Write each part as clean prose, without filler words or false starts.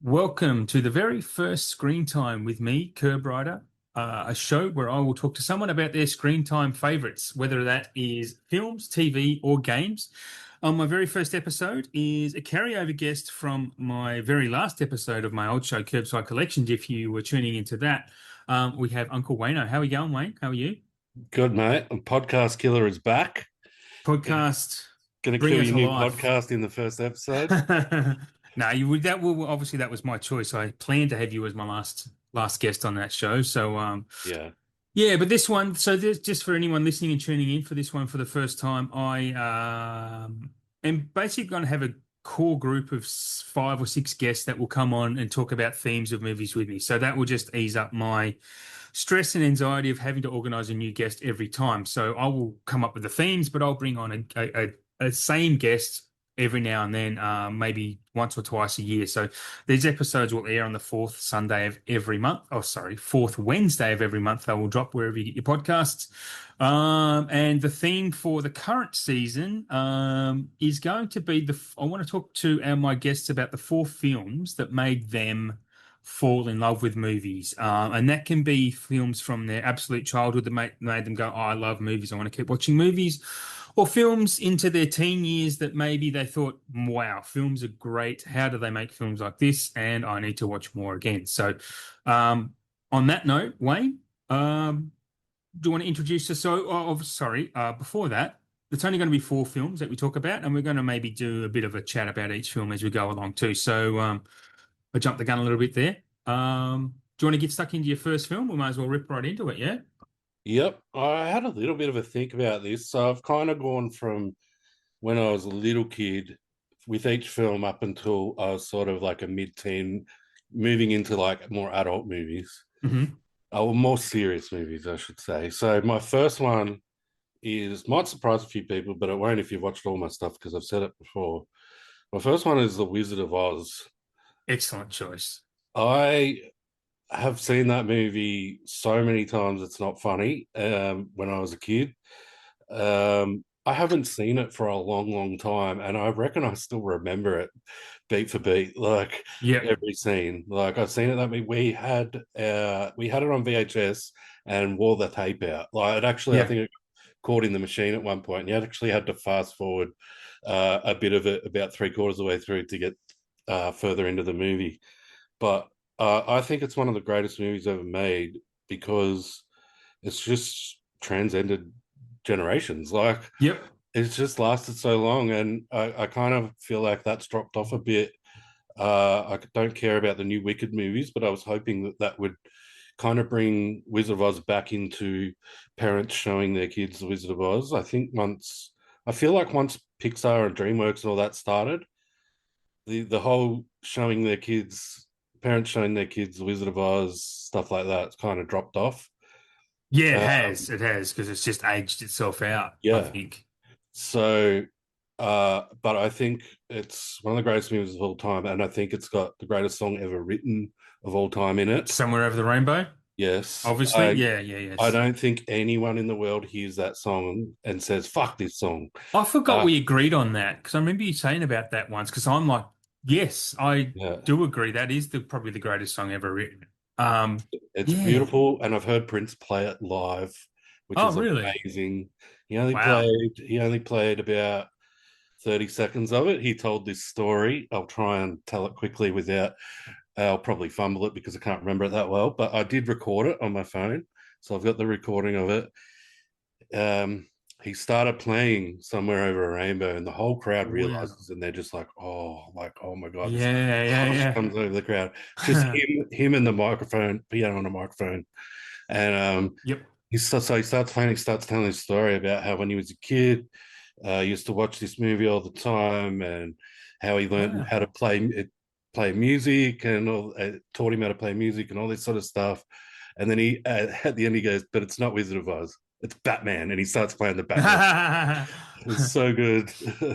Welcome to the very first screen time with me, KerbRider, a show where I will talk to someone about their screen time favorites, whether that is films, TV, or games. On my very first episode is a carryover guest from my very last episode of my old show, KerbSide Collections. If you were tuning into that, we have Uncle Wayno. How are you going, Wayne? How are you? Good, mate. Podcast Killer is back. Podcast, Going to bring kill it your to new life. podcast in the first episode. No, you would that will obviously that was my choice. I planned to have you as my last guest on that show. So Yeah. yeah, but this one, so this, just for anyone listening and tuning in for this one for the first time, I am basically going to have a core group of five or six guests that will come on and talk about themes of movies with me. So that will just ease up my stress and anxiety of having to organize a new guest every time. So I will come up with the themes, but I'll bring on a same guest every now and then, maybe once or twice a year. So these episodes will air on the fourth Sunday of every month. Oh, sorry, fourth Wednesday of every month. They will drop wherever you get your podcasts. And the theme for the current season is going to be I want to talk to my guests about the four films that made them fall in love with movies. And that can be films from their absolute childhood that made them go, oh, I love movies. I want to keep watching movies. Or films into their teen years that maybe they thought, wow, films are great. How do they make films like this? And I need to watch more again. So, on that note, Wayne, do you want to introduce us? So, sorry, before that, it's only going to be four films that we talk about, and we're going to maybe do a bit of a chat about each film as we go along too. So, I jumped the gun a little bit there. Do you want to get stuck into your first film? We might as well rip right into it, yeah? Yep. I had a little bit of a think about this. So I've kind of gone from when I was a little kid with each film up until I was sort of like a mid-teen, moving into like more adult movies, Hmm. or more serious movies, I should say. So my first one might surprise a few people, but it won't if you've watched all my stuff because I've said it before. My first one is The Wizard of Oz. Excellent choice. I have seen that movie so many times it's not funny. When I was a kid, I haven't seen it for a long, long time, and I reckon I still remember it beat for beat, like Yep. every scene. Like I've seen it. That we had it on VHS and wore the tape out. Like it actually, I Yeah. think it caught in the machine at one point. And you actually had to fast forward a bit of it about three quarters of the way through to get further into the movie. But I think it's one of the greatest movies ever made because it's just transcended generations. Like Yep. it's just lasted so long, and I kind of feel like that's dropped off a bit. I don't care about the new Wicked movies, but I was hoping that that would kind of bring Wizard of Oz back into parents showing their kids the Wizard of Oz. I feel like once Pixar and DreamWorks and all that started, the whole showing their kids, parents showing their kids the Wizard of Oz, stuff like that, kind of dropped off. Yeah, it Uh, has. It has because it's just aged itself out, I yeah. think. So, but I think it's one of the greatest movies of all time, and I think it's got the greatest song ever written of all time in it. Somewhere Over the Rainbow, Yes, obviously. Yeah, yeah, I yes. don't think anyone in the world hears that song and says "fuck this song." I forgot Uh, we agreed on that because I remember you saying about that once because I'm like, yes, I yeah, do agree. That is probably the greatest song ever written. it's Yeah. beautiful, and I've heard Prince play it live, which Oh, is really? amazing. Wow. He only played about 30 seconds of it. He told this story. I'll try and tell it quickly without, I'll probably fumble it because I can't remember it that well, but I did record it on my phone. So I've got the recording of it. Um, he started playing Somewhere Over a Rainbow, and the whole crowd Wow. realizes, and they're just like, oh my God, this Yeah, hush yeah, comes over the crowd. Just yeah. him and the microphone, piano on a microphone. And Yep. he starts playing, he starts telling his story about how when he was a kid, he used to watch this movie all the time, and how he learned Wow. how to play music, and taught him how to play music and all this sort of stuff. And then he at the end he goes, "But it's not Wizard of Oz, it's Batman," and he starts playing the Batman. It's so good.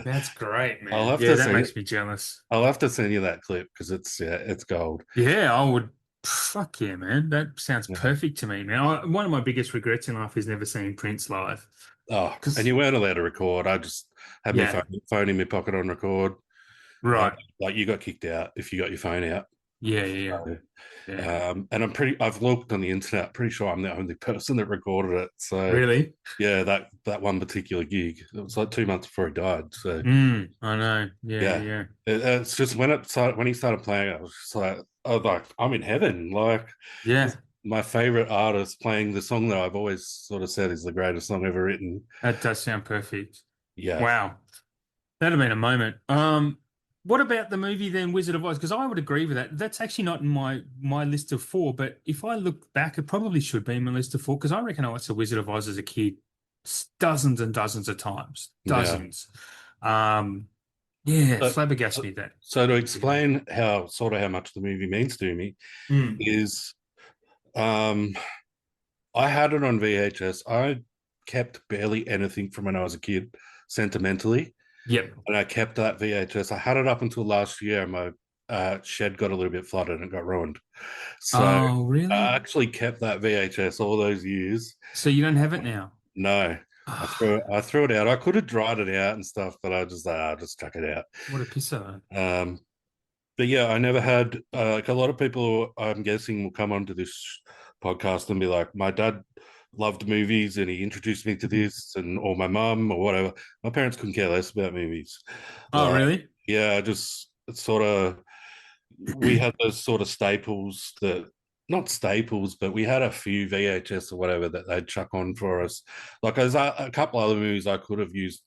That's great, I'll man. have Yeah, to that send makes me jealous. I'll have to send you that clip because it's gold. Yeah, I would. Fuck yeah, man. That sounds Yeah. perfect to me, man. One of my biggest regrets in life is never seeing Prince live. Oh, and Because, you weren't allowed to record. I just had my yeah, phone in my pocket on record. Uh, right. like you got kicked out if you got your phone out. Yeah, yeah, yeah. And I've looked on the internet, pretty sure I'm the only person that recorded it. So Really? yeah, that one particular gig, it was like 2 months before he died. So I know. Yeah, yeah, yeah, it's just when he started playing, I was like, I'm in heaven. Like, yeah. this, my favorite artist playing the song that I've always sort of said is the greatest song ever written. That does sound perfect. Yeah, Wow. That'd have been a moment. What about the movie then, Wizard of Oz? Because I would agree with that. That's actually not in my list of four, but if I look back, it probably should be in my list of four because I reckon I watched the Wizard of Oz as a kid dozens and dozens of times. yeah. Dozens. Um, yeah, So, flabbergasted me that. so to Yeah. explain how much the movie means to me Mm. is, um, I had it on VHS. I kept barely anything from when I was a kid, sentimentally, Yep. and I kept that VHS. I had it up until last year. My shed got a little bit flooded and got ruined, so Oh, I really? actually kept that VHS all those years. So you don't have it now? No, Ah, I threw it out. I could have dried it out and stuff, but I just I'll just chuck it out. what a pisser. Um, but yeah, I never had like a lot of people. I'm guessing will come onto this podcast and be like, my dad loved movies and he introduced me to this, and or my mum or whatever. My parents couldn't care less about movies. Oh, Like, really? yeah, just sort of we had those sort of staples that not staples, but we had a few VHS or whatever that they'd chuck on for us. Like there's a couple other movies I could have used.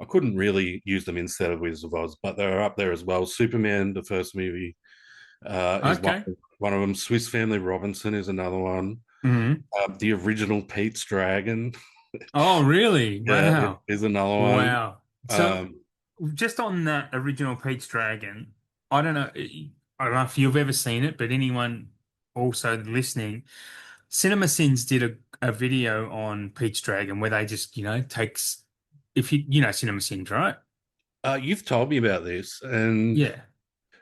I couldn't really use them instead of Wizard of Oz, but they're up there as well. Superman, the first movie, is Okay. one of them. Swiss Family Robinson is another one. Hmm. The original Pete's Dragon, Oh, really? yeah, Wow. is another one. Wow. So Um, just on that original Pete's Dragon, I don't know, I don't know if you've ever seen it, but anyone also listening, Cinema Sins did a video on Pete's Dragon where they just, takes if you know Cinema Sins, right? you've told me about this, and Yeah.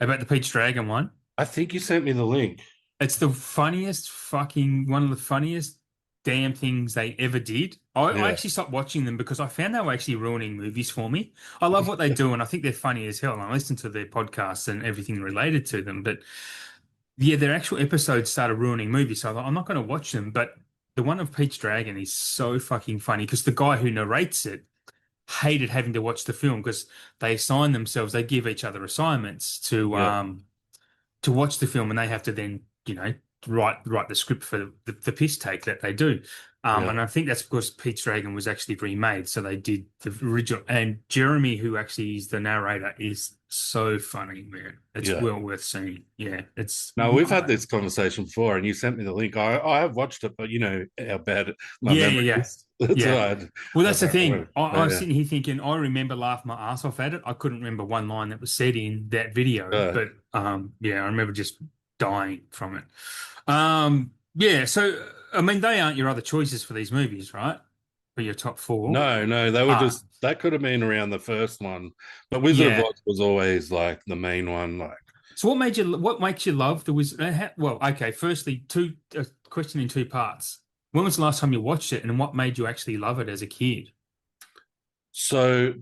About the Pete's Dragon one. I think you sent me the link. It's the funniest fucking one of the funniest damn things they ever did. I Yeah, actually stopped watching them because I found they were actually ruining movies for me. I love what they do and I think they're funny as hell. And I listen to their podcasts and everything related to them. But yeah, their actual episodes started ruining movies. So I thought, I'm not going to watch them. But the one of Pete's Dragon is so fucking funny because the guy who narrates it hated having to watch the film because they assign themselves, they give each other assignments yeah, to watch the film and they have to then, write the script for the piss take that they do. yeah. And I think that's because Pete's Dragon was actually remade. So they did the original. And Jeremy, who actually is the narrator, is so funny, man. It's Yeah. well worth seeing. Yeah, it's No, we've had this conversation before, and you sent me the link. I have watched it, but you know how bad my yeah, memory yeah, yeah, is. That's yeah. why Well, I that's the don't thing. know. I But was yeah, sitting here thinking, I remember laughing my ass off at it. I couldn't remember one line that was said in that video, uh, but yeah, I remember just dying from it. Yeah. So, I mean, they aren't your other choices for these movies, right? For your top four. no, they were Ah, just that could have been around the first one, but Wizard of yeah. Oz was always like the main one. Like, So, what makes you love the Wizard? Well, okay. Firstly, question in two parts. When was the last time you watched it, and what made you actually love it as a kid? so,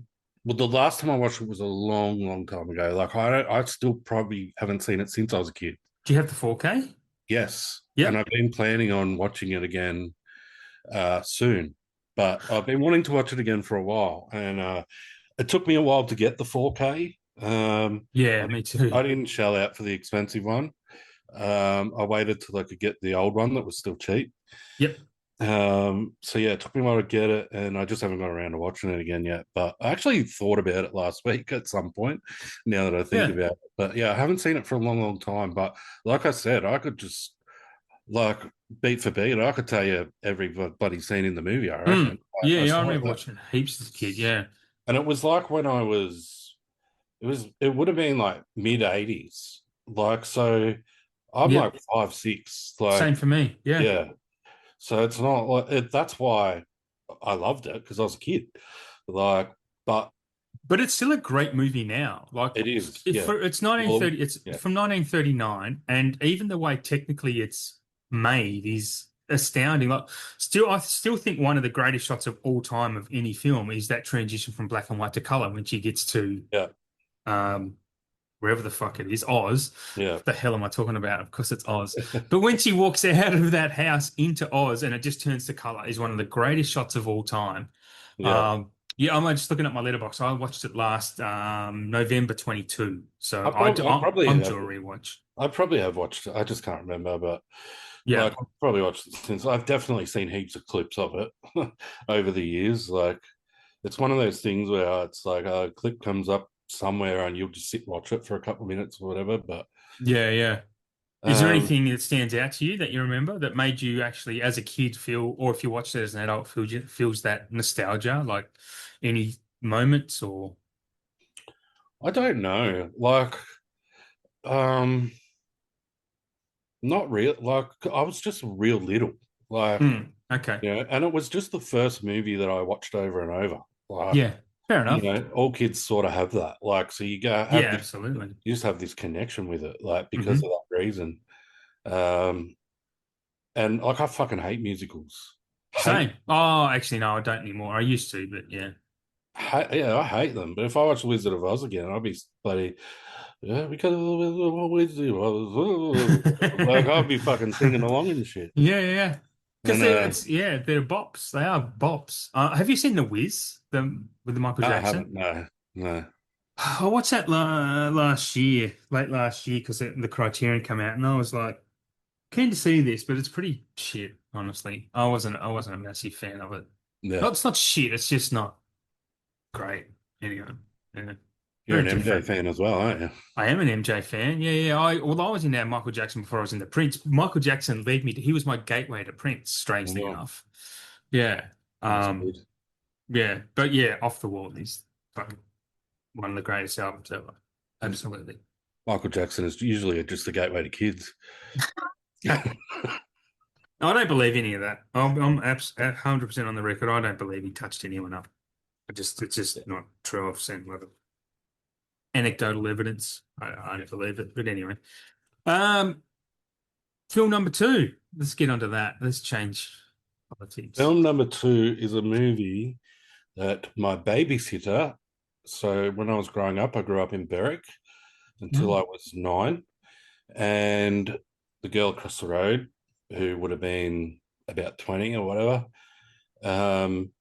well, the last time I watched it was a long time ago. Like, I still probably haven't seen it since I was a kid. Do you have the 4K? Yes, and Yep. I've been planning on watching it again soon. But I've been wanting to watch it again for a while, and it took me a while to get the 4K. Yeah, me too. I didn't shell out for the expensive one. I waited till I could get the old one that was still cheap. Yep. So yeah, it took me a while to get it, and I just haven't got around to watching it again yet. But I actually thought about it last week at some point. Now that I think Yeah. about it, but yeah, I haven't seen it for a long time. But like I said, I could just like beat for beat, I could tell you every scene in the movie. I Mm. reckon Yeah, I yeah, I saw remember that, watching it heaps as a kid. Yeah. and it was like when I was. It would have been like mid 80s. Like so, I'm Yep. like 5'6". Same Like for me. Yeah. yeah. So it's not like that's why I loved it because I was a kid. Like, but But it's still a great movie now. Like it is, if yeah. for it's Well, 1930, it's yeah, from 1939, and even the way technically it's made is astounding. Like I still think one of the greatest shots of all time of any film is that transition from black and white to color when she gets to yeah, um wherever the fuck it is, Oz. Yeah. What the hell am I talking about? Of course it's Oz. But when she walks out of that house into Oz and it just turns to color is one of the greatest shots of all time. Yeah. Yeah, I'm just looking at my letterbox. I watched it last November 22. So I probably I'm have due a rewatch. I probably have watched it. I just can't remember, but Yeah. like I've probably watched it since. I've definitely seen heaps of clips of it over the years. Like it's one of those things where it's like a clip comes up somewhere and you'll just sit and watch it for a couple of minutes or whatever. But Yeah, yeah. Is there um, anything that stands out to you that you remember that made you actually, as a kid, feel, or if you watched it as an adult, feels that nostalgia? Like any moments or? I don't know. Like um, not real. Like I was just real little. Like Okay. and it was just the first movie that I watched over and over. Like Yeah. Fair enough. all kids sort of have that. Like so you go Yeah, have this absolutely. you just have this connection with it, like because of Hmm. that reason. Um, and like I fucking hate musicals. Hate, Same. Oh, actually, no, I don't anymore. I used to, but yeah. yeah, I hate them. But if I watch Wizard of Oz again, I'll be bloody. Yeah, we got a little Wizard of Oz. Like I'll be fucking singing along and shit. Yeah, yeah. Because And they're bops. They are bops. Have you seen The Wiz, the with the Michael no, I Jackson? haven't. No, no. I watched that last year, late last year, because the Criterion came out, and I was like, keen to see this, but it's pretty shit, honestly. I wasn't a massive fan of it. No, Yeah, it's not shit. It's just not great. Anyway, yeah, you're very an MJ different. fan as well, aren't you? I am an MJ fan. Yeah, yeah. I was into Michael Jackson before I was into Prince. Michael Jackson led me to, he was my gateway to Prince, strangely Well, enough. Yeah. that's good. Yeah. But yeah, Off the Wall is fucking one of the greatest albums ever. Absolutely. Michael Jackson is usually just the gateway to kids. I don't believe any of that. I'm 100% on the record. I don't believe he touched anyone up. It's just not true. I've seen a lot of anecdotal evidence. I don't believe it. But anyway, um, film number two. Let's get onto that. Let's change politics. Film number two is a movie that my babysitter. So when I was growing up, I grew up in Berwick until I Mm. was 9, and the girl across the road, who would have been about 20 or whatever, um,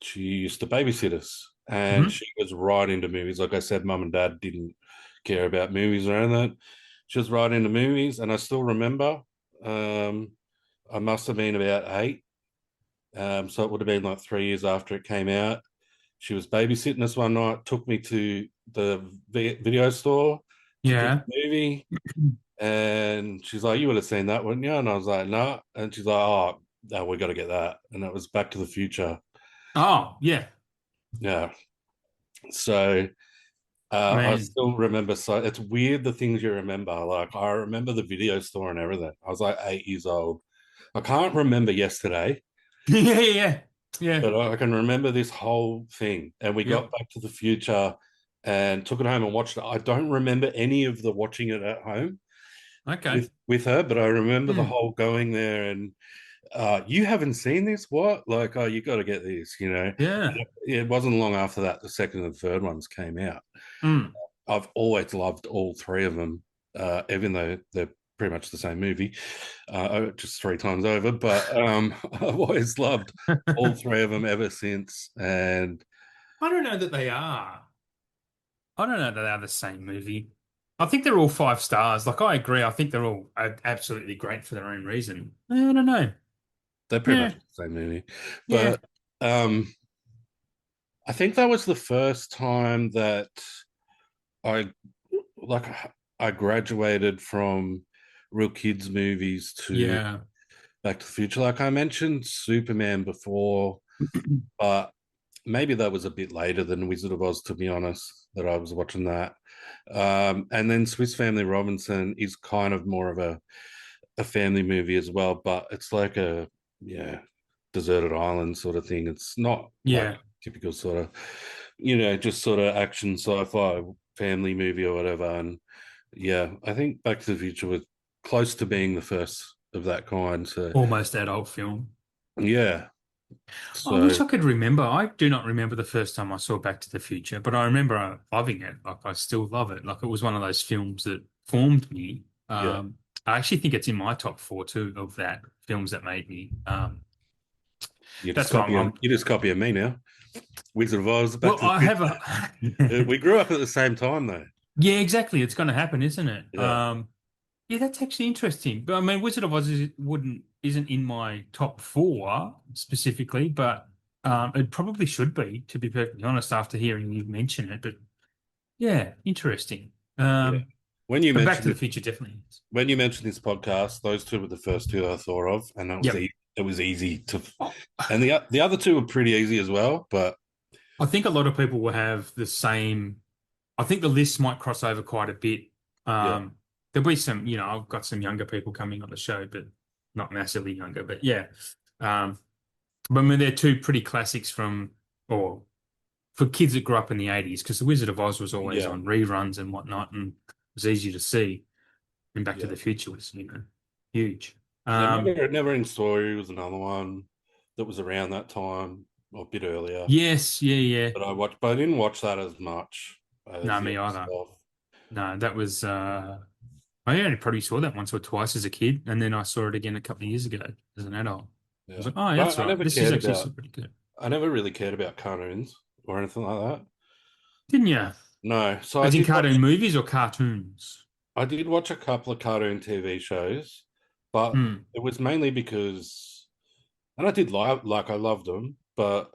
she used to babysit us, and Hmm. she was right into movies. Like I said, mum and dad didn't care about movies or anything. She was right into movies, and I still remember. Um, I must have been about 8, so it would have been like 3 years after it came out. She was babysitting us one night, took me to the video store to get Yeah. the movie, and she's like, "You would have seen that, wouldn't you?" And I was like, "No." And she's like, "Oh, no, we got to get that." And it was Back to the Future. Oh, yeah. Yeah. So I Man. still remember. So it's weird the things you remember. Like I remember the video store and everything. I was like 8 years old. I can't remember yesterday, Yeah, yeah, yeah. Yeah. but I can remember this whole thing. And we got Yep. Back to the Future and took it home and watched it. I don't remember any of the watching it at home Okay. with her, but I remember the Hmm. whole going there and you haven't seen this? What? Like, oh, you got to get this, Yeah. It wasn't long after that the second and third ones came out. Mm. I've always loved all three of them, even though they're pretty much the same movie, just three times over. But I've always loved all three of them ever since. And I don't know that they are. I don't know that they're the same movie. I think they're all 5 stars. Like I agree. I think they're all absolutely great for their own reason. I don't know. they're pretty Yeah. much the same movie. Yeah. But um, I think that was the first time that I like I graduated from real kids movies to Yeah. Back to the Future. Like I mentioned Superman before, but maybe that was a bit later than Wizard of Oz, to be honest, that I was watching that. And then Swiss Family Robinson is kind of more of a family movie as well, but it's like a yeah, deserted island sort of thing. It's not like Yeah. typical sort of, just sort of action sci-fi family movie or whatever. And yeah, I think Back to the Future was close to being the first of that kind. So Almost adult film. yeah. I So wish I could remember. I do not remember the first time I saw Back to the Future, but I remember loving it. Like I still love it. Like it was one of those films that formed me. yeah, I actually think it's in my top four too of that films that made me. That's why I'm you just copying me now. Wizard of Oz, Back well, to the I have Future. a We grew up at the same time though. yeah, exactly. It's going to happen, isn't it? Yeah, Yeah, that's actually interesting. But I mean, Wizard of Oz isn't in my top four specifically, but it probably should be, to be perfectly honest, after hearing you mention it. But yeah, interesting. yeah. When you But Back mentioned to the this, Future definitely is. when you mentioned this podcast, those two were the first two I thought of, and Yep. it was easy to, Oh, and the other two were pretty easy as well. But I think a lot of people will have the same. I think the list might cross over quite a bit. yeah, There'll be some, I've got some younger people coming on the show, but not massively younger. But yeah, um, but I mean, they're two pretty classics or for kids that grew up in the 80s, because The Wizard of Oz was always yeah, on reruns and whatnot, and it was easy to see. And Back to yeah. the Future was, huge. The Um, Never Ending Story was another one that was around that time, or a bit earlier. yes, yeah, yeah. That I watched, but I didn't watch that as much as No, the me other either. stuff. No, that was, I only probably saw that once or twice as a kid, and then I saw it again a couple of years ago as an adult. I was Yeah, like, oh, yeah, that's but right. This is actually still pretty good. I never really cared about cartoons or anything like that. Didn't you? No, so As in cartoon movies or cartoons? I did watch a couple of cartoon TV shows, but Hmm. it was mainly because, and I did like I loved them, but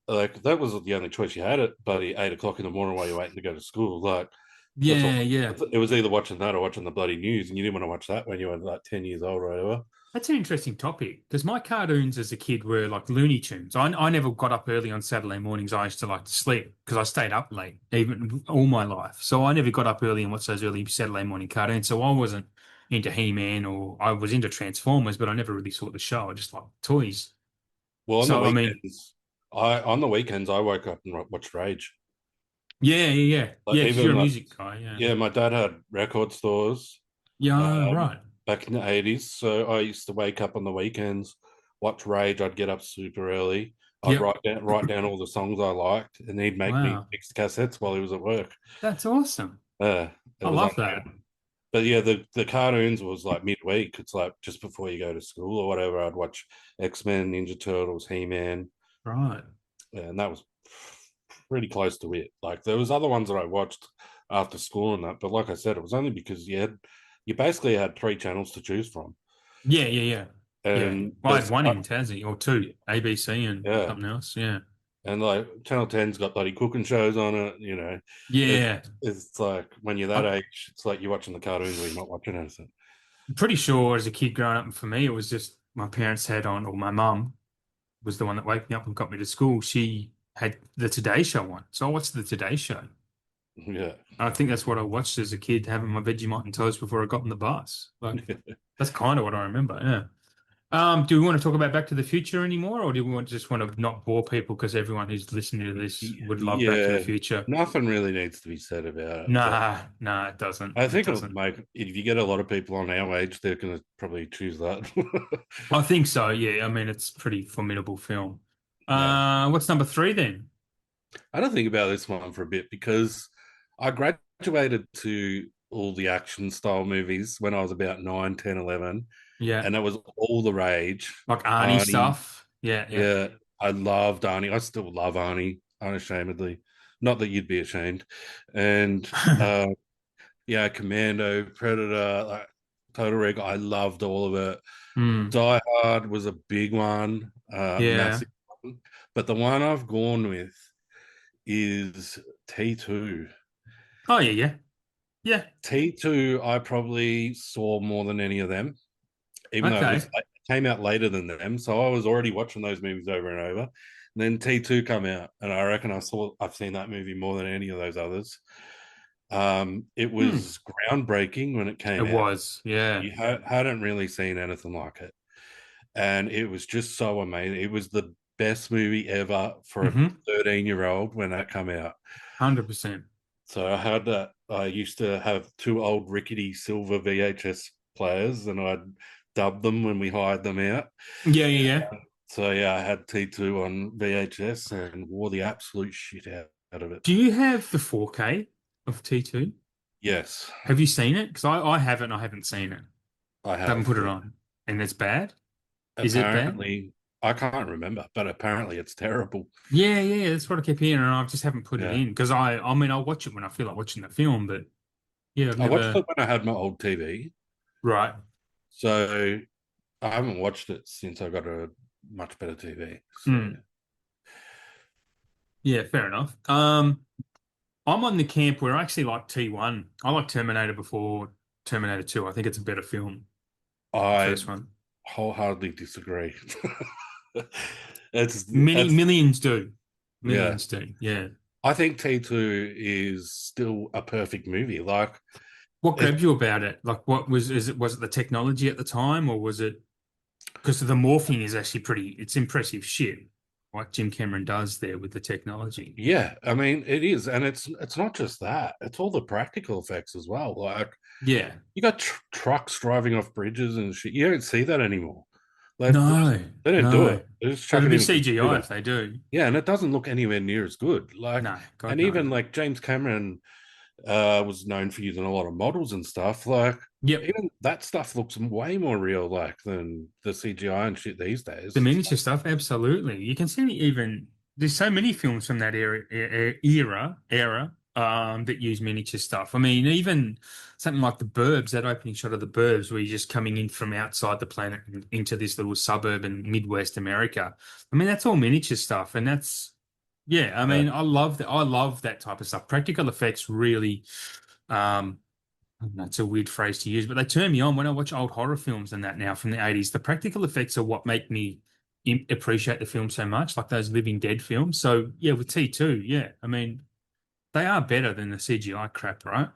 like that was the only choice you had at bloody 8 o'clock in the morning while you're waiting to go to school. Like that's all. Yeah, yeah. It was either watching that or watching the bloody news, and you didn't want to watch that when you were like 10 years old or whatever. That's an interesting topic because my cartoons as a kid were like Looney Tunes. I never got up early on Saturday mornings. I used to like to sleep because I stayed up late even all my life. So I never got up early and watched those early Saturday morning cartoons. So I wasn't into He-Man or I was into Transformers, but I never really saw the show. I just liked toys. Well, So I mean, on the weekends I woke up and watched Rage. yeah, yeah, yeah, Like yeah. Because you're even a like music guy, yeah. yeah, my dad had record stores Yeah, right. back in the 80s. So I used to wake up on the weekends, watch Rage. I'd get up super early. I'd Yep. write down all the songs I liked, and he'd make me Wow, mix cassettes while he was at work. that's awesome. It I was love unreal. that. But yeah, the cartoons was like midweek. It's like just before you go to school or whatever. I'd watch X-Men, Ninja Turtles, He-Man, Right. and that was pretty close to it. Like there was other ones that I watched after school and that, but like I said, it was only because you basically had three channels to choose from, Yeah, yeah, yeah, yeah. and Well, I had one in Tassie or two, ABC and yeah, something else. Yeah, and like Channel 10's got bloody cooking shows on it. It, yeah. it's like when you're that I'm age, it's like you're watching the cartoons or you're not watching anything. pretty sure as a kid growing up, for me, it was just my parents had on, or my mum was the one that woke me up and got me to school. She had the Today Show on, so I watched the Today Show. Yeah. I think that's what I watched as a kid, having my Vegemite and toast before I got on the bus. Like that's kind of what I remember. Yeah. Do we want to talk about Back to the Future anymore, or do we just want to not bore people because everyone who's listening to this would love Back to the Yeah, Future? nothing really needs to be said about it, but Nah, nah, it doesn't. I It think it'll doesn't. make if you get a lot of people on our age, they're going to probably choose that. I think so. Yeah, I mean, it's a pretty formidable film. Yeah, What's number three then? I don't think about this one for a bit because I graduated to all the action style movies when I was about 9, 10, 11, Yeah, and that was all the rage. like Arnie Arnie, stuff. Yeah, yeah. yeah, I loved Arnie. I still love Arnie, unashamedly. Not that you'd be ashamed. And yeah, Commando, Predator, like Total Recall. I loved all of it. Hmm. Die Hard was a big one, Yeah. massive one. But the one I've gone with is T2. Oh yeah, yeah, yeah. T2, I probably saw more than any of them, even though Okay. it came out later than them. So I was already watching those movies over and over. And then T2 come out, and I reckon I've seen that movie more than any of those others. It Hmm. was groundbreaking when it It came out. was. Yeah. You hadn't really seen anything like it, and it was just so amazing. It was the best movie ever for a Mm-hmm. 13-year-old when that came out. 100%. So I had that. I used to have two old rickety silver VHS players, and I'd dub them when we hired them out. Yeah, yeah, yeah. So yeah, I had T2 on VHS and wore the absolute shit out of it. Do you have the 4K of T2? Yes, Have you seen it? Because I haven't. I haven't seen it. I I haven't have. put it Yeah. on, and it's bad. Is it bad? Apparently, I can't remember, but apparently it's terrible. Yeah, yeah. That's what I keep hearing, and I just haven't put it Yeah. in because I mean, I'll watch it when I feel like watching the film, but yeah, I've I watched never. it when I had my old TV. Right. So I haven't watched it since I got a much better TV. So Mm. Yeah, fair enough. I'm on the camp where I actually like T1. I like Terminator before Terminator 2. I think it's a better film, the I first one. wholeheartedly disagree. it's Many it's millions do. yeah. Millions do. Yeah. I think T2 is still a perfect movie. Like What it grabbed you about it? Like, what was it the technology at the time, or was it because the morphing is actually it's impressive shit, like Jim Cameron does there with the technology. yeah, I mean it is, and it's not just that, it's all the practical effects as well. Like Yeah. you got trucks driving off bridges and shit. You don't see that anymore. No, They don't do no. it. They just chuck It'll it be in a CGI computer. if they do. Yeah, and it doesn't look anywhere near as good. Like, No, God, and no. even like James Cameron was known for using a lot of models and stuff. Like, Yep. even that stuff looks way more real, like than the CGI and shit these The days. It's miniature stuff, absolutely. You can see even there's so many films from that era that use miniature stuff. I mean, even something like the Burbs, that opening shot of the Burbs, where you're just coming in from outside the planet and into this little suburb in Midwest America. I mean, that's all miniature stuff, and that's yeah. I like, mean, I love that. I love that type of stuff. Practical effects really. Um, that's a weird phrase to use, but they turn me on when I watch old horror films and that now from the 80s. The practical effects are what make me appreciate the film so much, like those Living Dead films. So, yeah, with T2, yeah, I mean, they are better than the CGI crap, right?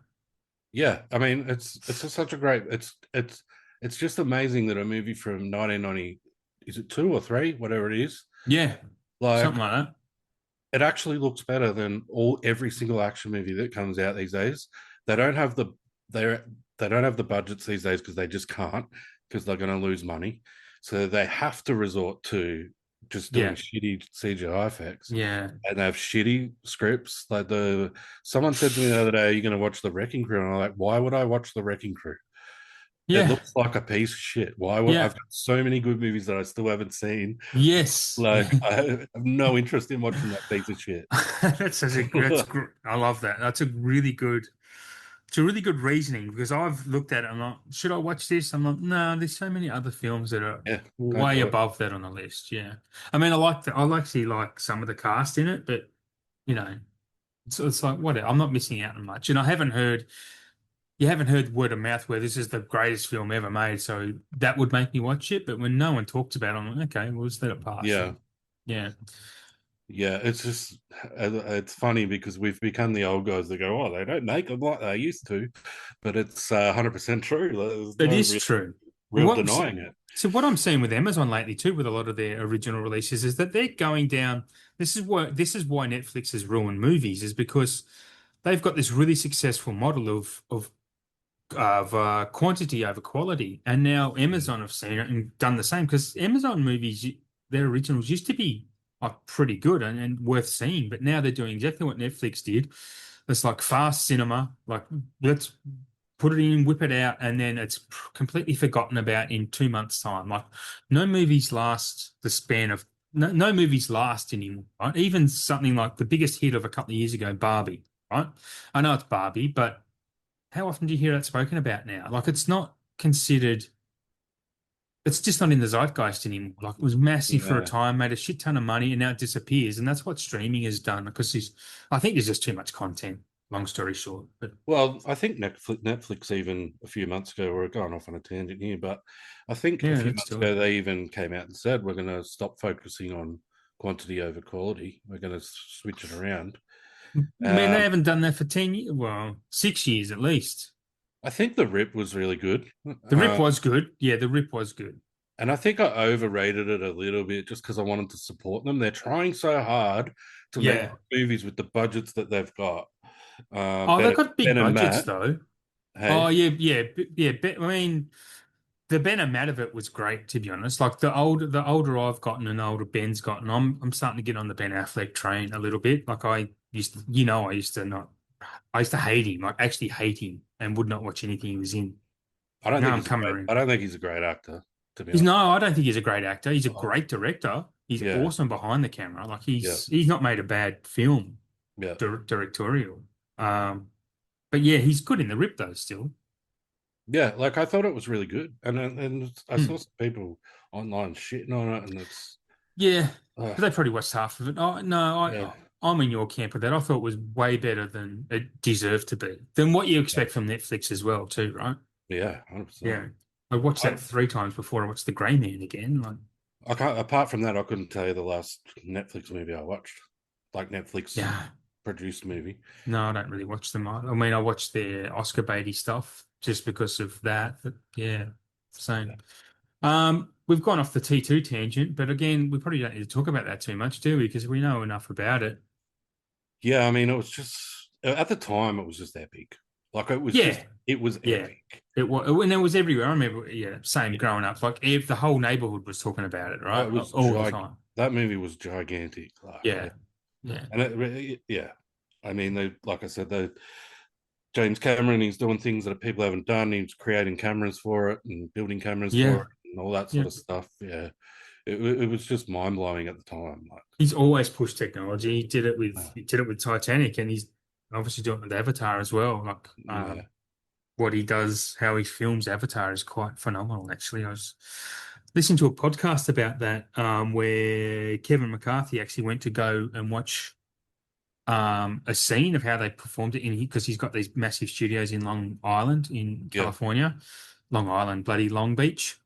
yeah, I mean, it's just such a great. It's just amazing that a movie from 1990, is it two or three, whatever it is, Yeah, like something like that. it actually looks better than every single action movie that comes out these days. They don't have the they they don't have the budgets these days because they just can't, because they're going to lose money. So they have to resort to just doing Yeah, shitty CGI effects, yeah. and they have shitty scripts. Like the someone said to me the other day, "Are you going to watch the Wrecking Crew?" And I'm like, "Why would I watch the Wrecking Crew? It Yeah, looks like a piece of shit. Why would yeah. I've got so many good movies that I still haven't seen? Yes. Like Yeah. I have no interest in watching that piece of shit." I love that. That's a really good. It's a really good reasoning because I've looked at it and I'm like, should I watch this? I'm like, no, there's so many other films that are Yeah, don't way do it. above that on the list. Yeah. I mean, I actually like some of the cast in it, but you know, it's like whatever. I'm not missing out on much. And you haven't heard word of mouth where this is the greatest film ever made. So that would make me watch it. But when no one talks about it, I'm like, okay, we'll just let it pass. Yeah, So, yeah. yeah. It's just it's funny because we've become the old guys that go, "Oh, they don't make them like they used to," but it's 100% true. There's It no is true. real What denying it. so what I'm seeing with Amazon lately too, with a lot of their original releases, is that they're going down. This is why Netflix has ruined movies, is because they've got this really successful model of quantity over quality, and now Mm. Amazon have seen it and done the same. Because Amazon movies, their originals used to be like pretty good and worth seeing, but now they're doing exactly what Netflix did. It's like fast cinema, like let's put it in, whip it out, and then it's completely forgotten about in 2 months' time. Like no movies last the span of no movies last anymore, right? Even something like the biggest hit of a couple of years ago, Barbie, right? I know it's Barbie, but how often do you hear that spoken about now? Like it's not considered, it's just not in the zeitgeist anymore. Like it was massive for a Yeah. time, made a shit ton of money, and now it disappears. And that's what streaming has done because I think there's just too much content, long story short. But Well, I think Netflix even a few months ago, we're going off on a tangent here, but I think a yeah, few let's months do it. ago they even came out and said we're going to stop focusing on quantity over quality. We're going to switch it around. Man, they Um, haven't done that for 10 years. Well, 6 years at least. I think the Rip was really good. The Rip was good. Yeah, the Rip was good. And I think I overrated it a little bit just because I wanted to support them. They're trying so hard to make Yeah. movies with the budgets that they've got. Oh, they've got Ben big and budgets Matt, though. Oh, hey, yeah, yeah, yeah. I mean, the Ben and of it was great, to be honest. Like the older I've gotten and the older Ben's gotten, I'm starting to get on the Ben Affleck train a little bit. Like I used to, I used to hate him, like actually hate him, and would not watch anything he was in. I don't Now think I'm he's a coming great. around. I don't think he's a great actor, to be He's honest. no, I don't think he's a great actor. He's a Oh, great director. He's yeah, awesome behind the camera. Like yeah, he's not made a bad film yeah, directorial. Um, but yeah, he's good in the Rip though. Still, yeah. Like I thought it was really good, and I saw Hmm. some people online shitting on it, and it's Yeah, uh, but they probably watched half of it. Oh no, yeah, I'm in your camp with that. I thought it was way better than it deserved to be. Than what you yeah, expect from Netflix as well, too, right? yeah, 100%. Yeah, I watched I that 3 times before I watched The Grey Man again. Like, I can't. Apart from that, I couldn't tell you the last Netflix movie I watched, like Netflix yeah, produced movie. no, I don't really watch them. I mean, I watch their Oscar baity stuff just because of that. But yeah, Yeah. same. We've gone off the T2 tangent, but again, we probably don't need to talk about that too much, do we? Because we know enough about it. Yeah, I mean, it was just at the time it was just epic. Like Yeah, it was yeah. epic. It was, and it was everywhere. I remember, yeah, same growing up. Like the whole neighborhood was talking about it, Oh, right? it was All the time. that movie was gigantic. Like, Yeah, yeah, and yeah, I mean, they like I said, the James Cameron, he's doing things that people haven't done. He's creating cameras for it and building cameras for yeah, it and all that yeah. sort of stuff. Yeah, it was just mind blowing at the time. Like, He's always pushed technology. uh, He did it with Titanic, and he's obviously doing it with Avatar as well. Like, yeah, what he does, how he films Avatar is quite phenomenal. Actually, I was listening to a podcast about that, where Kevin McCarthy actually went to go and watch a scene of how they performed it in because he's got these massive studios in Long Island in yeah, California, Long Island, bloody Long Beach.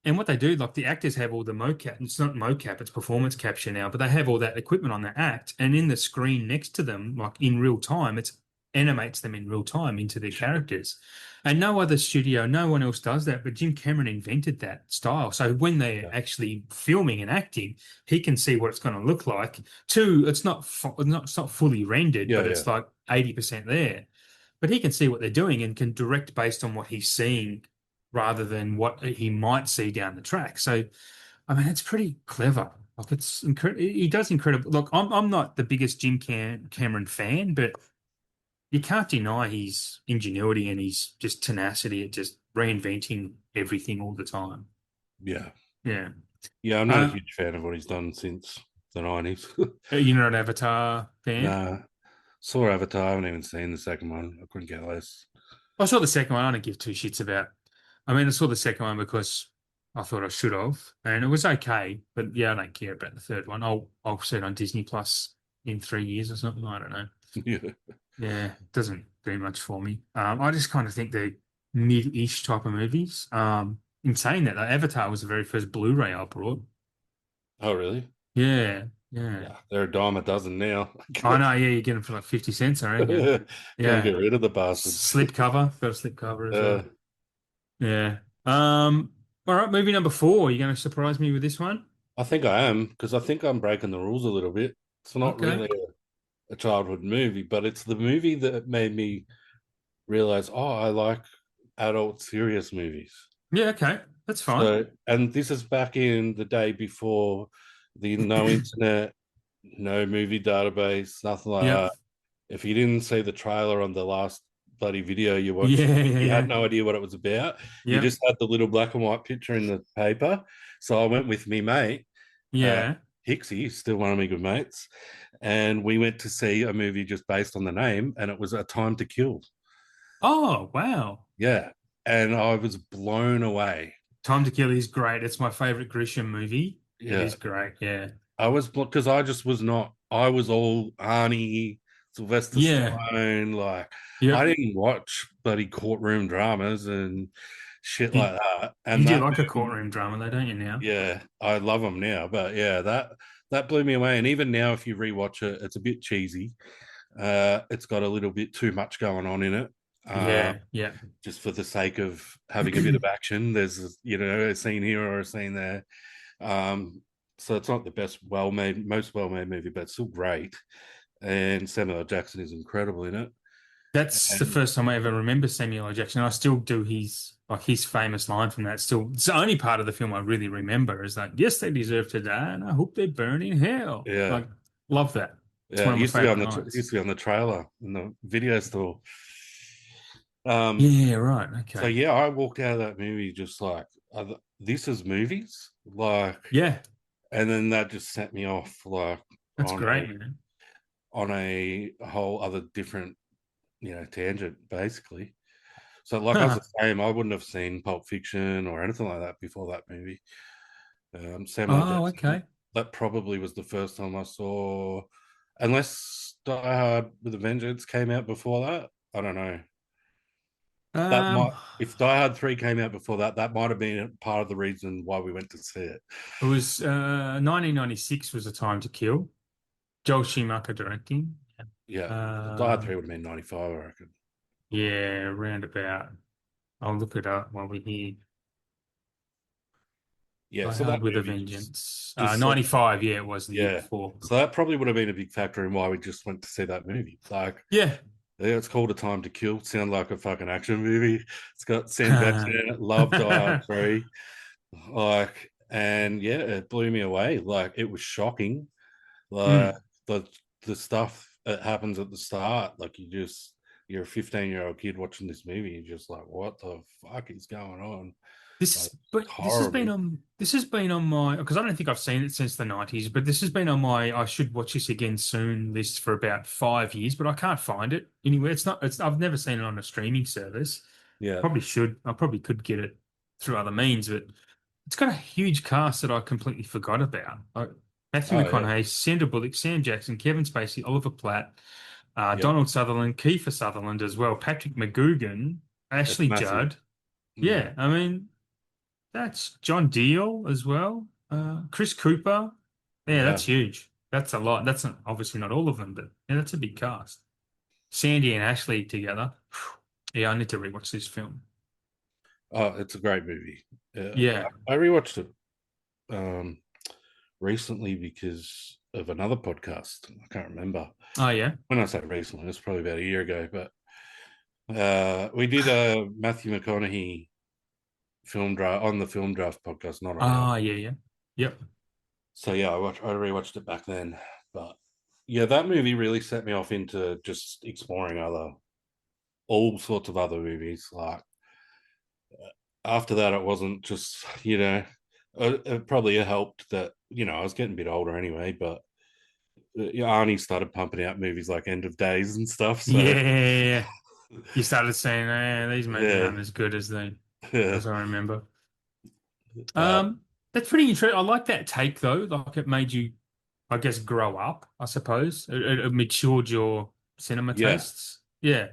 And what they do, like the actors have all the mocap. It's not mocap, it's performance capture now, but they have all that equipment on the act, and in the screen next to them, like in real time, it animates them in real time into their characters. And no other studio, no one else does that, but Jim Cameron invented that style. So when they're yeah, actually filming and acting, he can see what it's going to look like. Two, it's not fully rendered, yeah, but yeah, it's like 80% there. But he can see what they're doing and can direct based on what he's seeing rather than what he might see down the track. So, I mean, it's pretty clever. Like it's incredible. He does incredible. Look, I'm not the biggest Cameron fan, but you can't deny his ingenuity and his just tenacity at just reinventing everything all the time. yeah. Yeah. Yeah, I'm not a Uh, huge fan of what he's done since the 90s. you're not an Avatar fan? Nah, saw Avatar. I haven't even seen the second one. I couldn't care less. I saw the second one. I don't give two shits about. I mean, I saw the second one because I thought I should have, and it was okay. But yeah, I don't care about the third one. I'll see it on Disney Plus in 3 years or something. I don't know. Yeah. Yeah, it doesn't do much for me. I just kind of think they're mid-ish type of movies. In saying that, Avatar was the very first Blu-ray I brought. Oh, really? Yeah, yeah. Yeah, they're a dime a dozen now. I know. Yeah, you get them for like 50 cents, I reckon. Can't get Yeah, rid of the bastards. slip cover. Got a slip cover as Uh, well. Yeah. All right, movie number 4. You going to surprise me with this one? I think I am because I think I'm breaking the rules a little bit. It's not Okay. really a childhood movie, but it's the movie that made me realize, oh, I like adult serious movies. Yeah, okay. That's fine. So, and this is back in the day before the no internet, no movie database, nothing like Yep. that. If you didn't see the trailer on the last bloody video you watched, Yeah, yeah, you had yeah. no idea what it was about. You Yep. just had the little black and white picture in the paper. So I went with me mate, uh, Yeah. Hixie, still one of my good mates, and we went to see a movie just based on the name, and it was A Time to Kill. Oh, wow. Yeah, and I was blown away. Time to Kill is great. It's my favorite Grisham movie. It Yeah, is great. Yeah. I was because I just was not. I was all Arnie, Sylvester Yeah. Stallone. Like I Yep. didn't watch bloody courtroom dramas and shit You, like that. you And do that, like a movie, courtroom drama though, don't you now? yeah, I love them now. But yeah, that blew me away. And even now, if you rewatch it, it's a bit cheesy. It's got a little bit too much going on in it. Uh, Yeah. Yeah. just for the sake of having a bit of action. There's a scene here or a scene there. Um, so it's not the best most well made movie, but it's still great. And Samuel L. Jackson is incredible in it. That's the And first time I ever remember Samuel L. Jackson. I still do his famous line from that. Still, it's the only part of the film I really remember is like, "Yes, they deserve to die, and I hope they burn in hell." yeah, Like, love that. It's yeah, one it of my used to be on favorite the lines. trailer in the video store. Um, Yeah, right. so Okay. yeah, I walked out of that movie just like, this is movies, like, Yeah, and then that just set me off like that's on great, man. a whole other different, tangent basically. So like I was the same, I wouldn't have seen Pulp Fiction or anything like that before that movie. Samuel Oh, Jackson, okay. that probably was the first time I saw, unless Die Hard with a Vengeance came out before that. I don't know. That Um, might, if Die Hard 3 came out before that, that might have been part of the reason why we went to see it. it was 1996 was a time to kill. Joel Schumacher directing. Yeah, Die Hard Uh, 3 would have been 95, I reckon. yeah, roundabout. I'll look it up while we're here. Yeah, Die so that Hard with a movie Vengeance. just set, 95, yeah, it was the year yeah. before. So that probably would have been a big factor in why we just went to see that movie. Like, Yeah. yeah, it's called A Time to Kill. Sound like a fucking action movie. It's got Sam Jackson in it. Love Die Hard 3. Like, and yeah, it blew me away. Like, it was shocking. Like Mm. the stuff that happens at the start. Like, you're a 15-year-old kid watching this movie. You're just like, what the fuck is going on? Like, But horrible. this has been on my because I don't think I've seen it since the 90s, but this has been on my I should watch this again soon list for about 5 years, but I can't find it anywhere. It's I've never seen it on a streaming service. Yeah. Probably should. I probably could get it through other means, but it's got a huge cast that I completely forgot about. Like Matthew Oh yeah. McConaughey, Sandra Bullock, Sam Jackson, Kevin Spacey, Oliver Platt, Yep. Donald Sutherland, Kiefer Sutherland as well, Patrick McGoogan, It's Ashley massive. Judd. Yeah. Yeah, I mean, that's John Deal as well. Chris Cooper. Yeah, Yeah. that's huge. That's a lot. That's obviously not all of them, but yeah, that's a big cast. Sandy and Ashley together. Yeah, I need to rewatch this film. Oh, it's a great movie. Yeah. I rewatched it um recently because of another podcast. I can't remember. Oh, yeah. When I say recently, it's probably about a year ago, but we did a Matthew McConaughey film draft on the film draft podcast, not on our. Ah, yeah, yeah. Yep. So yeah, I rewatched it back then. But yeah, that movie really set me off into just exploring all sorts of other movies. Like, after that, it wasn't just, it probably helped that, I was getting a bit older anyway, but Arnie started pumping out movies like End of Days and stuff. So Yeah. You started saying, these movies yeah, aren't as good as they yeah. as I remember. Uh, Um, that's pretty interesting. I like that take though. Like it made you, I guess, grow up, I suppose. It matured your cinema yeah, tastes. Yeah.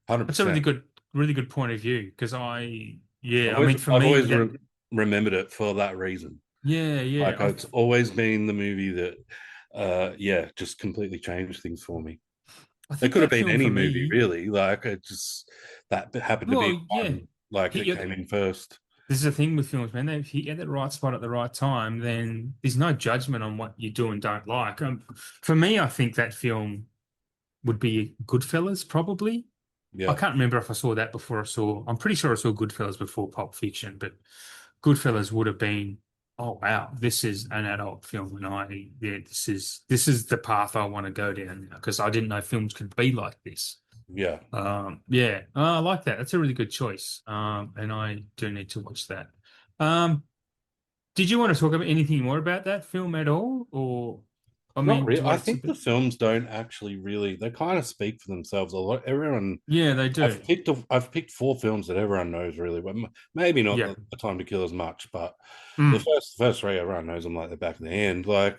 That's a 100%. really good point of view because yeah, I mean, for I've me, always remembered it for that reason. yeah, yeah, Like, it's always been the movie that, yeah, just completely changed things for me. I It think could have that been film any for movie, me, really. Like, it just, that happened to well, be yeah, one, like, hit that you. came in first. This is the thing with films, man. If you get the right spot at the right time, then there's no judgment on what you do and don't like. For me, I think that film would be Goodfellas, probably. I Yeah, can't remember if I saw that before I'm pretty sure I saw Goodfellas before Pulp Fiction, but Goodfellas would have been, oh wow, this is an adult film, and yeah, this is the path I want to go down now because I didn't know films could be like this. yeah. Yeah, I like that. That's a really good choice. And I do need to watch that. Um, did you want to talk about anything more about that film at all, or I Not mean, do really. you I want think the to? films don't actually really. They kind of speak for themselves a lot. Everyone, Yeah, they do. I've picked four films that everyone knows really well. Maybe not Yeah. the Time to Kill as much, but Mm. the first three, everyone knows them like the back of their hand. Like,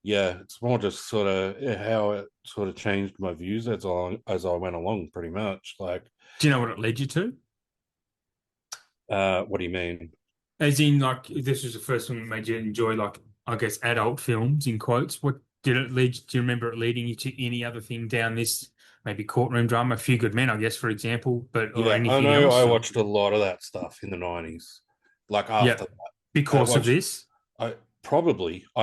yeah, it's more just sort of, yeah, how it sort of changed my views as I went along, pretty much. Like, Do you know what it led you to? what do you mean? As in, like, this was the first one that made you enjoy, like, I guess, adult films in quotes. What did it lead? Do you remember it leading you to any other thing down this, maybe courtroom drama, A Few Good Men, I guess, for example, but or Yeah, I anything know. I else? Or watched a lot of that stuff in the '90s. Like, yeah, after I because of watched, this. I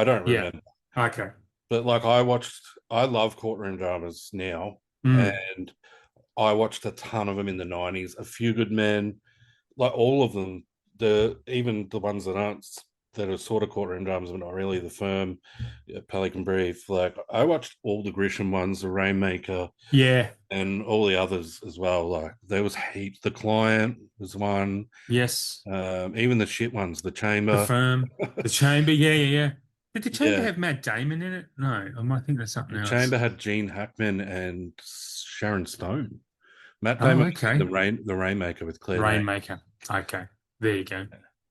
don't Yeah. remember. Okay. But like, I love courtroom dramas now, Mm. and I watched a ton of them in the 90s. A Few Good Men, like all of them. Even the ones that aren't that are sort of courtroom dramas, but not really. The Firm, Pelican Brief. Like I watched all the Grisham ones, The Rainmaker, Yeah. and all the others as well. Like there was heaps. The Client was one. Yes. Even the shit ones, The The Chamber. Firm. The Chamber. Yeah, yeah, yeah. Did the Chamber Yeah, have Matt Damon in it? No, I might think there's something The else. Chamber had Gene Hackman and Sharon Stone. Matt Oh, Damon was in okay. the Rainmaker with Claire Danes. Rainmaker. Okay. There you go.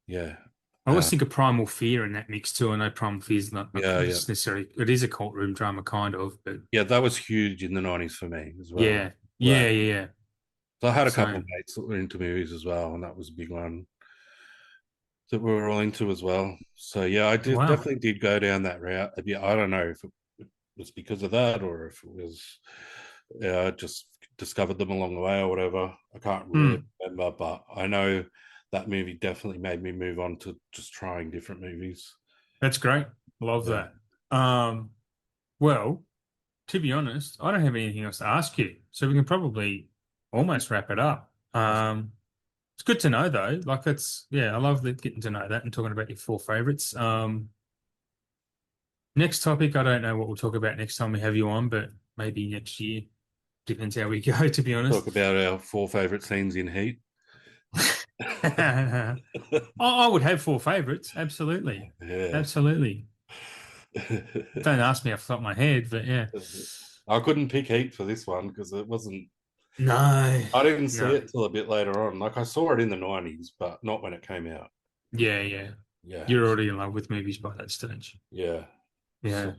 Yeah, I always uh, think of Primal Fear in that mix too. I know Primal Fear is not yeah, yeah, necessarily, it is a courtroom drama kind of, but yeah. That was huge in the 90s for me as well. yeah. Yeah, Like, yeah, yeah. so I had a couple of Same. mates that were into movies as well, and that was a big one that we were all into as well. So yeah, I did Wow. definitely did go down that route. Yeah, I don't know if it was because of that or if it was, yeah, I just discovered them along the way or whatever. I can't really Hmm. remember, but I know that movie definitely made me move on to just trying different movies. That's great. Love Yeah. that. Um, well, to be honest, I don't have anything else to ask you, so we can probably almost wrap it up. It's good to know though. Like it's yeah, I love getting to know that and talking about your four favorites. Next topic, I don't know what we'll talk about next time we have you on, but maybe next year. Depends how we go, to be Talk honest. about our four favorite scenes in Heat. I would have four favorites. Absolutely. Yeah. Absolutely. Don't ask me off the top of my head, but yeah. I couldn't pick Heat for this one because it wasn't. No, I didn't see no. it till a bit later on. Like I saw it in the 90s, but not when it came out. Yeah, yeah. Yeah. You're already in love with movies by that stage. Yeah. So, Yeah.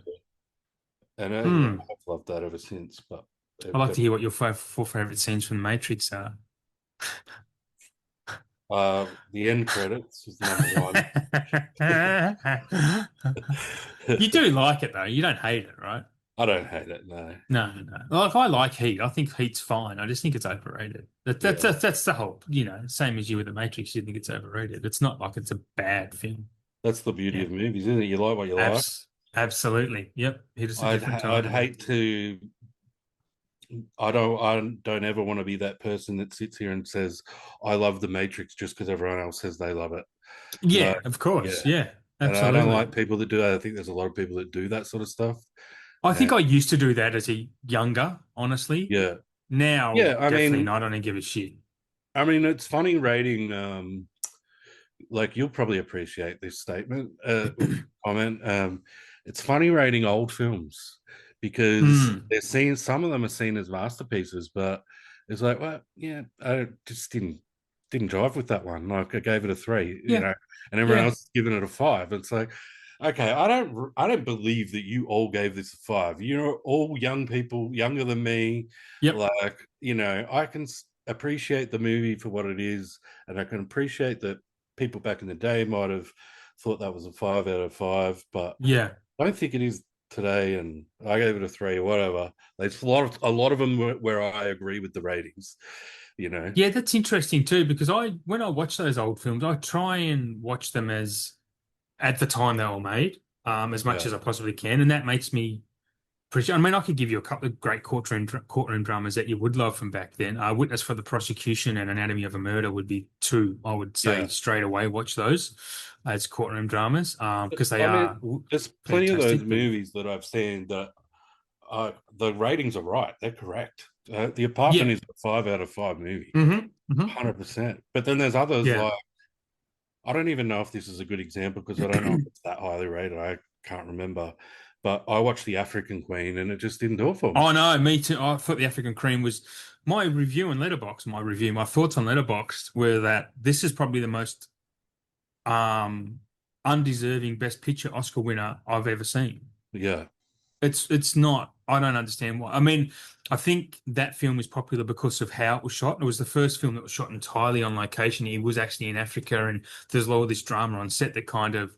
and yeah, Hmm. I've loved that ever since. But I'd like to hear definitely, what your four favorite scenes from The Matrix are. the end credits was number one. You do like it though. You don't hate it, right? I don't hate it. No. No, no. Like I like Heat. I think Heat's fine. I just think it's overrated. Yeah. That's the whole, same as you with The Matrix. You think it's overrated. It's not like it's a bad film. That's the beauty Yeah. of movies, isn't it? You like what you like. Absolutely. Yep. Hit us a different I'd time. hate to. I don't ever want to be that person that sits here and says I love the Matrix just because everyone else says they love it. No, Yeah, of course. yeah, Yeah, and I don't absolutely. like people that do that. I think there's a lot of people that do that sort of stuff. I think And I used to do that as a younger, honestly. yeah, Now, yeah. definitely not. I don't give a shit. I mean, it's funny rating. Like you'll probably appreciate this statement, comment. It's funny rating old films because Mm, they're seen. Some of them are seen as masterpieces, but it's like, well, yeah, I just didn't drive with that one. Like I gave it a 3, yeah, and everyone yeah, else is giving it a 5. It's like, okay, I don't believe that you all gave this a 5. You're all young people, younger than me. yep, Like, I can appreciate the movie for what it is, and I can appreciate that people back in the day might have thought that was a 5 out of 5, but yeah. I don't think it is today. And I gave it a 3 or whatever. There's a lot of them where I agree with the ratings, you know. Yeah, that's interesting too, because when I watch those old films, I try and watch them as at the time they were made, as much Yeah, as I possibly can, and that makes me appreciate. I mean, I could give you a couple of great courtroom dramas that you would love from back then. Witness for the Prosecution and Anatomy of a Murder would be two. I would say yeah. straight away watch those as courtroom dramas, because they I are mean, there's plenty of those fantastic. But movies that I've seen that the ratings are right. They're correct. The yeah, Apartment is a 5 out of 5 movie, hmm 100%. But then there's others yeah. like, I don't even know if this is a good example because I don't know if it's that highly rated. I can't remember. But I watched The African Queen and it just didn't do it for me. Oh no, me too. I thought the African Cream was my review on Letterboxd. My thoughts on Letterboxd were that this is probably the most um undeserving Best Picture Oscar winner I've ever seen. Yeah. It's not. I don't understand why. I mean, I think that film is popular because of how it was shot. It was the first film that was shot entirely on location. It was actually in Africa, and there's all this drama on set that kind of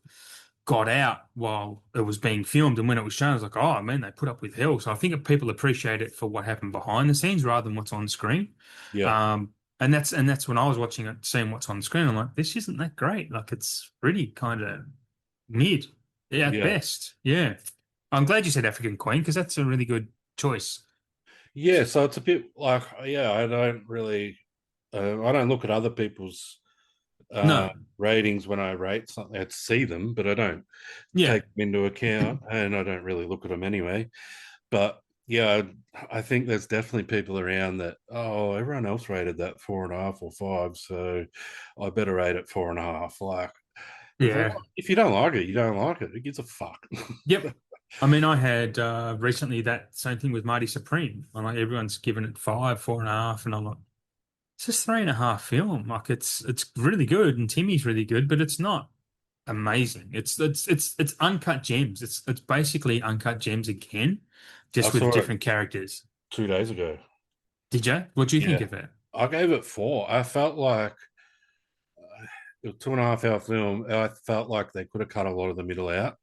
got out while it was being filmed. And when it was shown, I was like, oh man, they put up with hell. So I think people appreciate it for what happened behind the scenes rather than what's on screen. Yeah. And that's when I was watching it, seeing what's on screen. I'm like, this isn't that great. Like it's pretty kind of mid, yeah, at Yeah. best. Yeah. I'm glad you said African Queen because that's a really good choice. Yeah, so it's a bit like, yeah, I don't look at other people's uh, No. ratings when I rate something. I see them, but I don't Yeah. take them into account, and I don't really look at them anyway. But yeah, I think there's definitely people around that, oh, everyone else rated that 4.5 or 5, so I better rate it 4.5. Like, Yeah. if you don't like it, you don't like it. Who gives a fuck? Yep. I mean, I had recently that same thing with Mighty Supreme. I'm like, everyone's given it five, 4.5, and I'm like, it's just 3.5 film. Like it's really good, and Timmy's really good, but it's not amazing. It's uncut gems. It's basically uncut gems again, I just with saw it different characters. 2 days ago. Did you? What do you think Yeah, of it? I gave it 4. I felt like it was 2.5 hour film. I felt like they could have cut a lot of the middle out,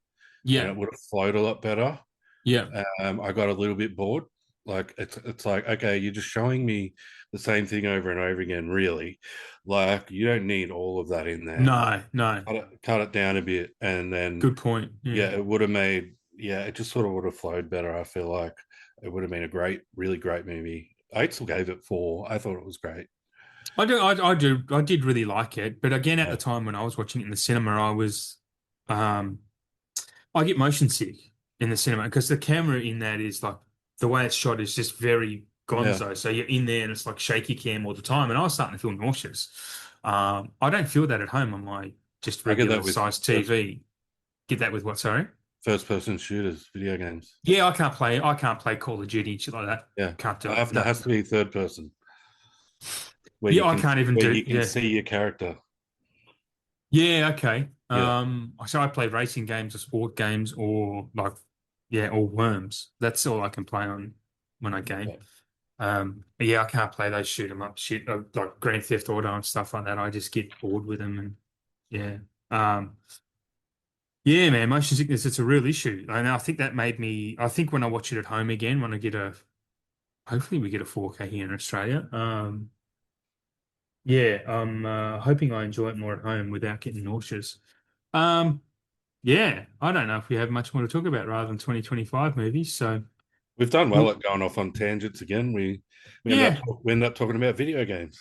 and Yeah. it would have flowed a lot better. Yeah. I got a little bit bored. Like, it's like, okay, you're just showing me the same thing over and over again, really. Like, you don't need all of that in there. No, no. Cut it down a bit, and then Good point. Yeah. yeah, it would have made, yeah, it just sort of would have flowed better. I feel like it would have been a great, really great movie. I still gave it 4. I thought it was great. I did really like it, but again, at the Yeah, time when I was watching it in the cinema, um, I get motion sick in the cinema because the camera in that is like the way it's shot is just very yeah. gonzo. So you're in there and it's like shaky cam all the time, and I was starting to feel nauseous. I don't feel that at home on my just I get regular that with size TV. Get that with what? Sorry. first person shooters, video games. Yeah, I can't play. I can't play Call of Duty and shit like that. Yeah, Can't do I it. have to No. has to be third person Yeah, I can't even where do. you can Yeah. see your character. Yeah, okay. Yeah, So I play racing games or sport games or like, yeah, or Worms. That's all I can play on when I game. yeah. But yeah, I can't play those shoot 'em up shit like Grand Theft Auto and stuff like that. I just get bored with them, and yeah. Yeah, man, motion sickness, it's a real issue. And I think that made me, I think when I watch it at home again, when I get hopefully we get a 4K here in Australia. Yeah, I'm hoping I enjoy it more at home without getting nauseous. Um, Yeah, I don't know if we have much more to talk about rather than 2025 movies. So, We've done well well, at going off on tangents again. yeah, We end up talking about video games.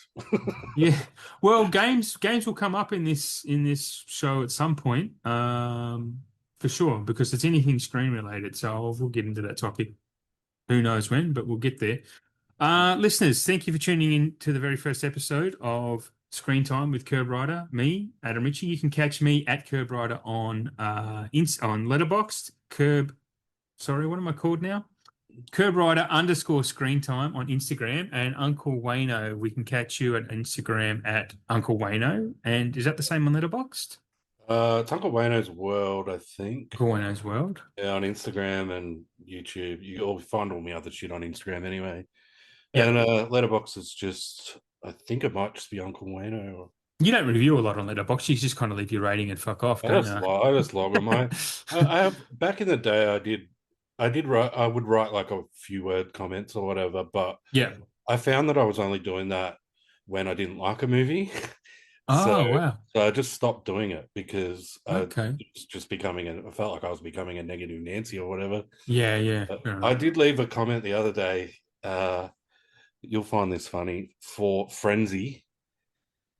yeah. Well, games will come up in this show at some point, for sure, because it's anything screen related. So we'll get into that topic. Who knows when, but we'll get there. Listeners, thank you for tuning in to the very first episode of Screen Time with KerbRider. Me, Adam Ritchie. You can catch me at KerbRider on on Letterboxd. Sorry, what am I called now? KerbRider _ screen time on Instagram, and Uncle Wayno, we can catch you at Instagram at Uncle Wayno. And is that the same on Letterboxd? It's Uncle Wayno's World, I think. Uncle Wayno's World. Yeah, on Instagram and YouTube. You'll find all my other shit on Instagram anyway. And Yep. Letterbox is just, I think it might just be Uncle Wayno. You don't review a lot on Letterboxd. You just kind of leave your rating and fuck off, don't I just log them. I have, back in the day, I did write, I would write like a few word comments or whatever, but Yeah. I found that I was only doing that when I didn't like a movie. So, Oh, wow. so I just stopped doing it because Okay. it was just I felt like I was becoming a negative Nancy or whatever. Yeah, yeah. But Fair I enough. did leave a comment the other day. You'll find this funny, for Frenzy.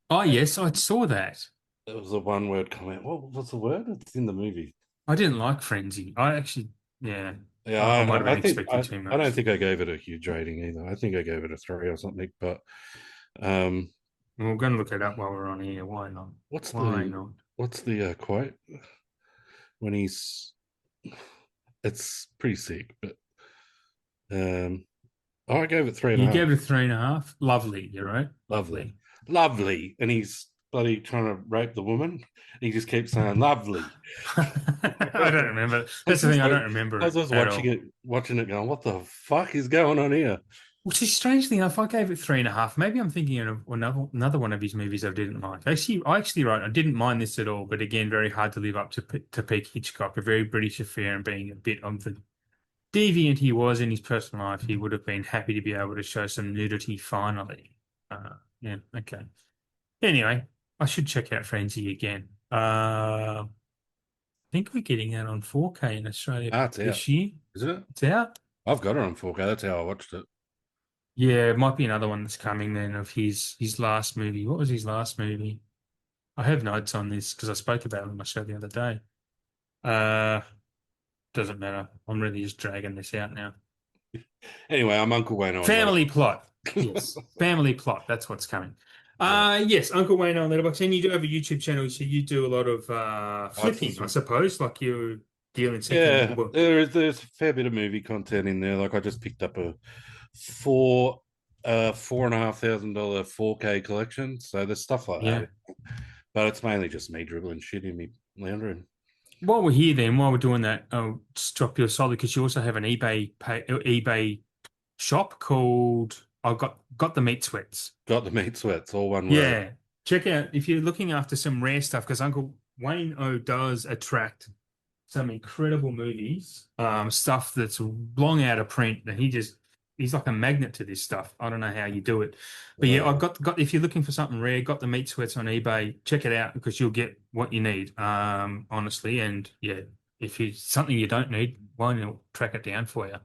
Oh, yes, I saw that. It was a one word comment. What was the word? It's in the movie. I didn't like Frenzy. I actually, yeah, Yeah, I might have been I think expecting too I don't much. think I gave it a huge rating either. I think I gave it a 3 or something. But um, We're going to look it up while we're on here. Why not? what's Why the not? quote when he's? It's pretty sick, but oh, I gave it three and a You half. gave it a 3.5. Lovely, you're right. Lovely, Lovely. lovely, and he's bloody trying to rape the woman. He just keeps saying lovely. I don't remember. I was That's the thing. just I like, don't remember I it was just at all. watching it, going, "What the fuck is going on here?" Which is strangely enough, I gave it 3.5. Maybe I'm thinking of another one of his movies I didn't like. I actually wrote, I didn't mind this at all, but again, very hard to live up to peak Hitchcock, a very British affair, and being a bit of the deviant he was in his personal life, he would have been happy to be able to show some nudity finally. Yeah, okay. Anyway, I should check out Frenzy again. I think we're getting that on 4K in Australia Ah, it's out, this year. isn't it? It's out. I've got it on 4K. That's how I watched it. Yeah, it might be another one that's coming then of his last movie. What was his last movie? I have notes on this because I spoke about it on my show the other day. Uh, doesn't matter. I'm really just dragging this out now. Anyway, I'm Uncle Wayne on Family Letterboxd. Plot. Yes, Family Plot. That's what's coming. Yeah, Yes, Uncle Wayne on Letterboxd, and you do have a YouTube channel, so you do a lot of I just flipping, I suppose, like you're dealing second. yeah, Well, there's a fair bit of movie content in there. Like I just picked up a four $4,500 4K collection. So there's stuff like yeah. that. But it's mainly just me dribbling shit in me lounge room. While we're here, then, while we're doing that, I'll just drop you a solid because you also have an eBay shop called I got the meat sweats. Got the meat sweats, all one word. Yeah, check out if you're looking after some rare stuff because Uncle Wayne O does attract some incredible movies, stuff that's long out of print, and he's like a magnet to this stuff. I don't know how you do it, but yeah, I've got if you're looking for something rare, got the meat sweats on eBay. Check it out because you'll get what you need, honestly. And yeah, if you something you don't need, Wayne will track it down for you.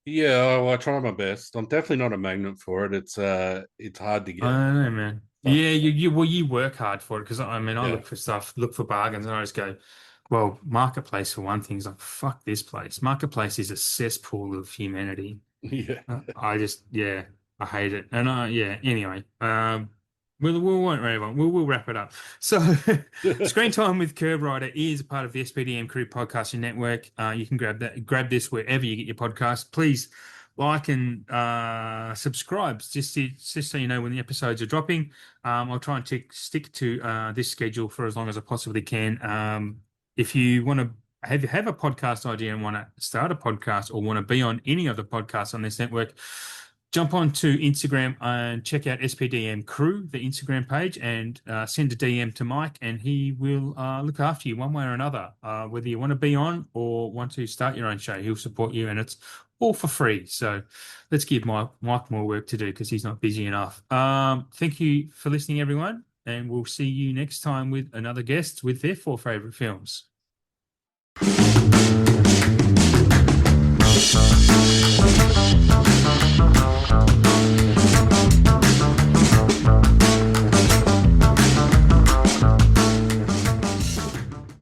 Yeah, well, I try my best. I'm definitely not a magnet for it. It's hard to I get don't know, man. stuff. Yeah, you work hard for it because I mean I Yeah. look for stuff, look for bargains, and I just go, well, Marketplace for one thing is like fuck this place. Marketplace is a cesspool of humanity. Yeah. I just yeah, I hate it. And yeah, anyway, we won't wrap on. We'll wrap it up. So, Screen Time with KerbRider is a part of the SPDM Crew Podcasting Network. You can grab this wherever you get your podcast. Please like and subscribe just so you know when the episodes are dropping. I'll try and stick to this schedule for as long as I possibly can. If you want to have a podcast idea and want to start a podcast or want to be on any of the podcasts on this network, jump on to Instagram and check out SPDM Crew, the Instagram page, and send a DM to Mike, and he will look after you one way or another. Whether you want to be on or want to start your own show, he'll support you, and it's all for free. So let's give Mike more work to do because he's not busy enough. Thank you for listening, everyone, and we'll see you next time with another guest with their 4 favorite films.